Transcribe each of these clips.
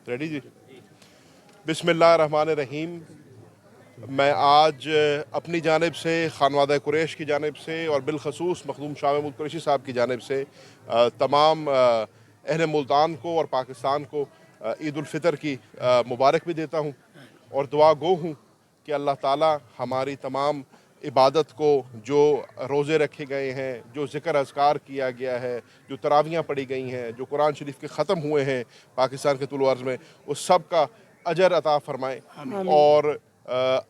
Ready जी। बिस्मिल्लाहिर्रहमानिर्रहीम। मैं आज अपनी जानिब से, खानवादा कुरैश की जानिब से और बिलखसूस मखदूम शाह महमूद कुरैशी साहब की जानिब से तमाम अहले मुल्तान को और पाकिस्तान को ईद उल फितर की मुबारक भी देता हूँ और दुआ गो हूँ कि अल्लाह ताला हमारी तमाम इबादत को, जो रोज़े रखे गए हैं, जो ज़िक्र अज़कार किया गया है, जो तरावियाँ पढ़ी गई हैं, जो कुरान शरीफ के ख़त्म हुए हैं पाकिस्तान के तुल अर्ज़ में, उस सब का अजर अता फ़रमाए और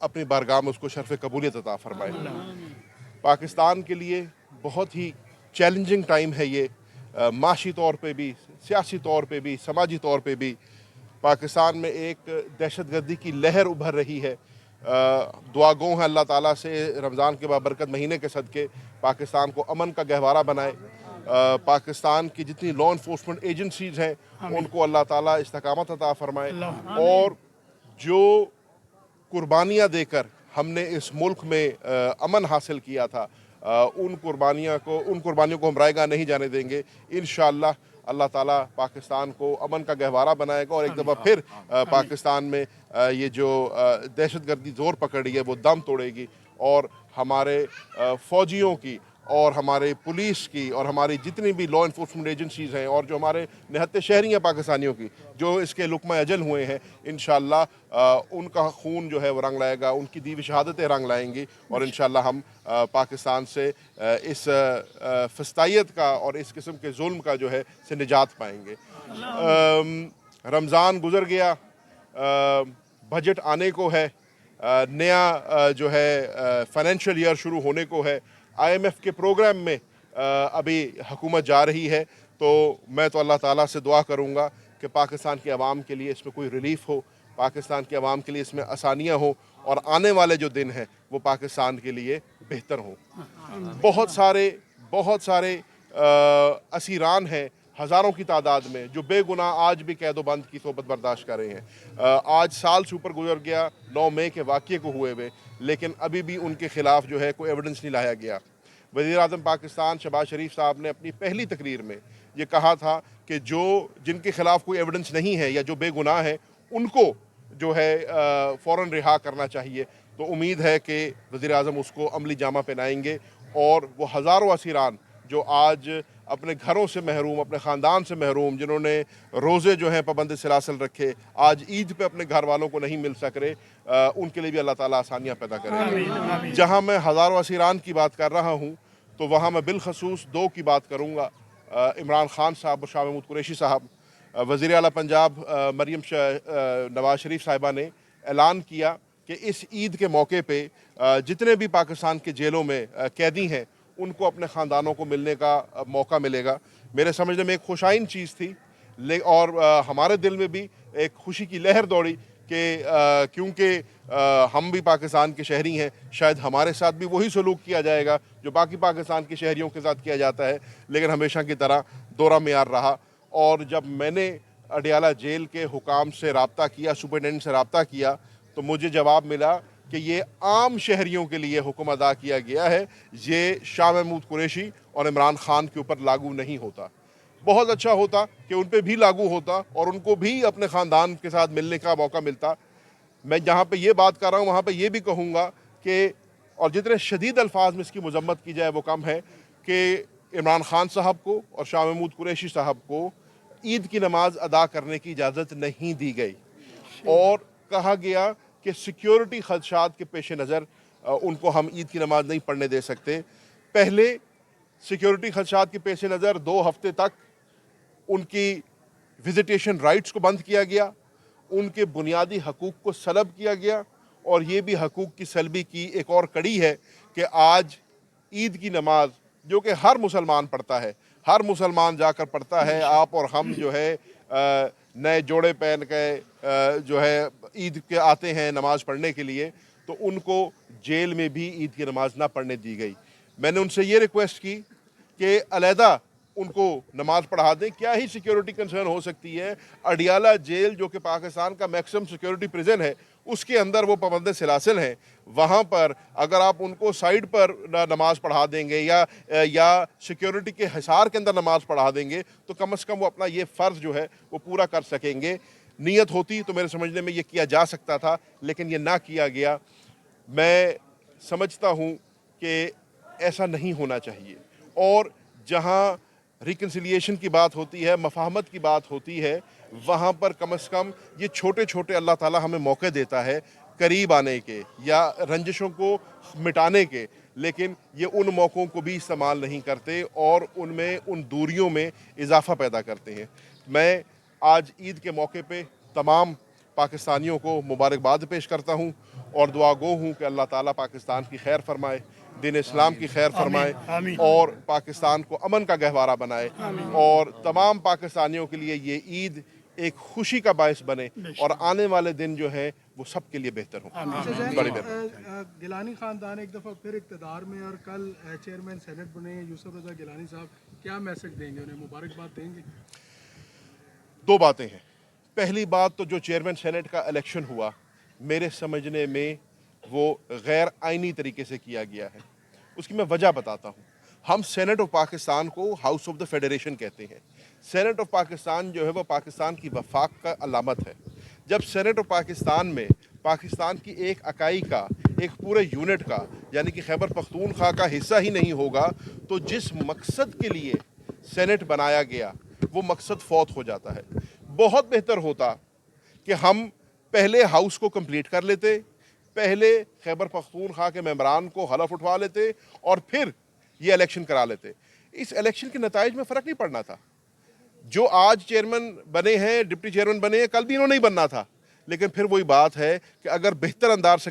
अपनी बारगाह में उसको शर्फ़ कबूलियत अता फ़रमाए। पाकिस्तान के लिए बहुत ही चैलेंजिंग टाइम है ये, माशी तौर पे भी, सियासी तौर पे भी, समाजी तौर पे भी। पाकिस्तान में एक दहशतगर्दी की लहर उभर रही है। दुआ गो हैं अल्लाह ताला से रमज़ान के बाबरकत महीने के सदके पाकिस्तान को अमन का गहवारा बनाए। पाकिस्तान की जितनी लॉ इन्फोर्समेंट एजेंसीज़ हैं उनको अल्लाह ताला इस्तकामत अता फ़रमाए और जो कुर्बानियाँ देकर हमने इस मुल्क में अमन हासिल किया था, उन कुर्बानियों को हम रायगा नहीं जाने देंगे। इंशाअल्लाह अल्लाह ताला पाकिस्तान को अमन का गहवारा बनाएगा और एक दफ़ा फिर पाकिस्तान में ये जो दहशतगर्दी ज़ोर पकड़ी है वो दम तोड़ेगी और हमारे फ़ौजियों की और हमारे पुलिस की और हमारी जितनी भी लॉ इन्फोर्समेंट एजेंसीज़ हैं और जो हमारे निहत्ते शहरी हैं पाकिस्तानियों की, जो इसके लुक़मा अजल हुए हैं, इंशाअल्लाह उनका खून जो है वो रंग लाएगा, उनकी दीवी शहादतें रंग लाएंगी और इंशाअल्लाह हम पाकिस्तान से इस फस्तायत का और इस किस्म के जुल्म का जो है से निजात पाएंगे। रमज़ान गुज़र गया, बजट आने को है, नया जो है फाइनेंशियल ईयर शुरू होने को है। IMF के प्रोग्राम में अभी हुकूमत जा रही है, तो मैं तो अल्लाह ताला से दुआ करूँगा कि पाकिस्तान की आवाम के लिए इसमें कोई रिलीफ हो, पाकिस्तान की आवाम के लिए इसमें आसानियाँ हो और आने वाले जो दिन हैं वो पाकिस्तान के लिए बेहतर हों। बहुत सारे असीरान हैं हज़ारों की तादाद में जो बेगुनाह आज भी कैद बंद की सोबत बर्दाश्त कर रहे हैं। आज साल से ऊपर गुजर गया 9 मई के वाक़ये को हुए हुए, लेकिन अभी भी उनके ख़िलाफ़ जो है कोई एविडेंस नहीं लाया गया। वज़ीर-ए-आज़म पाकिस्तान शहबाज शरीफ साहब ने अपनी पहली तकरीर में ये कहा था कि जिनके ख़िलाफ़ कोई एविडेंस नहीं है या जो बेगुनाह है उनको जो है फ़ौरन रिहा करना चाहिए। तो उम्मीद है कि वज़ीर-ए-आज़म उसको अमली जामा पहनाएंगे और वो हज़ारों असीरान जो आज अपने घरों से महरूम, अपने ख़ानदान से महरूम, जिन्होंने रोज़े जो हैं पाबंद सलासल रखे, आज ईद पे अपने घर वालों को नहीं मिल सक रहे, उनके लिए भी अल्लाह ताला आसानियाँ पैदा करेंगे। जहाँ मैं हज़ारों असीरान की बात कर रहा हूँ तो वहाँ मैं बिलखसूस 2 की बात करूँगा, इमरान खान साहब और शाह महमूद कुरैशी साहब। वज़ीर आला पंजाब मरीम नवाज़ शरीफ साहिबा ने ऐलान किया कि इस ईद के मौके पे जितने भी पाकिस्तान के जेलों में कैदी हैं उनको अपने ख़ानदानों को मिलने का मौका मिलेगा। मेरे समझने में एक खुशाइन चीज़ थी और हमारे दिल में भी एक खुशी की लहर दौड़ी कि क्योंकि हम भी पाकिस्तान के शहरी हैं, शायद हमारे साथ भी वही सलूक किया जाएगा जो बाकी पाकिस्तान के शहरियों के साथ किया जाता है, लेकिन हमेशा की तरह दोहरा मियार रहा। और जब मैंने अडियाला जेल के हुकाम से रब्ता किया, सुपरिटेंडेंट से रब्ता किया, तो मुझे जवाब मिला कि ये आम शहरियों के लिए हुक्म अदा किया गया है, ये शाह महमूद कुरैशी और इमरान खान के ऊपर लागू नहीं होता। बहुत अच्छा होता कि उन पे भी लागू होता और उनको भी अपने ख़ानदान के साथ मिलने का मौका मिलता। मैं जहाँ पे ये बात कर रहा हूँ वहाँ पे ये भी कहूँगा कि, और जितने शदीद अल्फाज में इसकी मजम्मत की जाए वो कम है, कि इमरान खान साहब को और शाह महमूद कुरैशी साहब को ईद की नमाज अदा करने की इजाज़त नहीं दी गई और कहा गया कि सिक्योरिटी खदशात के पेश नज़र उनको हम ईद की नमाज नहीं पढ़ने दे सकते। पहले सिक्योरिटी खदशात के पेश नज़र 2 हफ्ते तक उनकी विजिटेशन राइट्स को बंद किया गया, उनके बुनियादी हकूक़ को सलब किया गया और ये भी हकूक़ की सलबी की एक और कड़ी है कि आज ईद की नमाज जो कि हर मुसलमान पढ़ता है, हर मुसलमान जाकर पढ़ता है, आप और हम जो है नए जोड़े पहन के जो है ईद के आते हैं नमाज पढ़ने के लिए, तो उनको जेल में भी ईद की नमाज ना पढ़ने दी गई। मैंने उनसे ये रिक्वेस्ट की कि अलहदा उनको नमाज पढ़ा दें, क्या ही सिक्योरिटी कंसर्न हो सकती है। अडियाला जेल जो कि पाकिस्तान का मैक्सिमम सिक्योरिटी प्रिजन है, उसके अंदर वो पाबंद सलासिल हैं, वहाँ पर अगर आप उनको साइड पर नमाज पढ़ा देंगे या सिक्योरिटी के हिसार के अंदर नमाज पढ़ा देंगे तो कम से कम वो अपना ये फ़र्ज़ जो है वो पूरा कर सकेंगे। नीयत होती तो मेरे समझने में ये किया जा सकता था, लेकिन ये ना किया गया। मैं समझता हूँ कि ऐसा नहीं होना चाहिए। और जहाँ रिकन्सिलिएशन की बात होती है, मफ़ाहमत की बात होती है, वहाँ पर कम से कम ये छोटे-छोटे अल्लाह ताला हमें मौके देता है करीब आने के या रंजिशों को मिटाने के, लेकिन ये उन मौक़ों को भी इस्तेमाल नहीं करते और उनमें उन दूरियों में इज़ाफ़ा पैदा करते हैं। मैं आज ईद के मौके पे तमाम पाकिस्तानियों को मुबारकबाद पेश करता हूँ और दुआ गो हूँ कि अल्लाह ताला पाकिस्तान की खैर फरमाए, दीन इस्लाम की खैर फरमाए और पाकिस्तान को अमन का गहवारा बनाए और तमाम पाकिस्तानियों के लिए ये ईद एक खुशी का बायस बने और आने वाले दिन जो है वो सबके लिए बेहतर हो। बड़ी मेहरबानी। गिलानी खानदान एक दफ़ा फिर इक़्तिदार में और कल चेयरमैन सेनेट बने हैं यूसुफ रज़ा गिलानी साहब, क्या मैसेज देंगे उन्हें, मुबारकबाद देंगे? दो बातें हैं। पहली बात तो जो चेयरमैन सेनेट का इलेक्शन हुआ, मेरे समझने में वो गैर आइनी तरीके से किया गया है। उसकी मैं वजह बताता हूँ। हम सेनेट ऑफ पाकिस्तान को हाउस ऑफ द फेडरेशन कहते हैं। सेनेट ऑफ पाकिस्तान जो है वो पाकिस्तान की वफाक का अलामत है। जब सेनेट ऑफ पाकिस्तान में पाकिस्तान की एक इकाई का, एक पूरे यूनिट का, यानी कि खैबर पख्तूनख्वा का हिस्सा ही नहीं होगा, तो जिस मकसद के लिए सेनेट बनाया गया वो मकसद फौत हो जाता है। बहुत बेहतर होता कि हम पहले हाउस को कंप्लीट कर लेते, पहले खैबर पख्तूनख्वा के मेंबरान को हलफ उठवा लेते और फिर ये इलेक्शन करा लेते। इस इलेक्शन के नताइज में फ़र्क नहीं पड़ना था। जो आज चेयरमैन बने हैं, डिप्टी चेयरमैन बने हैं, कल भी इन्होंने ही बनना था। लेकिन फिर वही बात है कि अगर बेहतर अंदाज से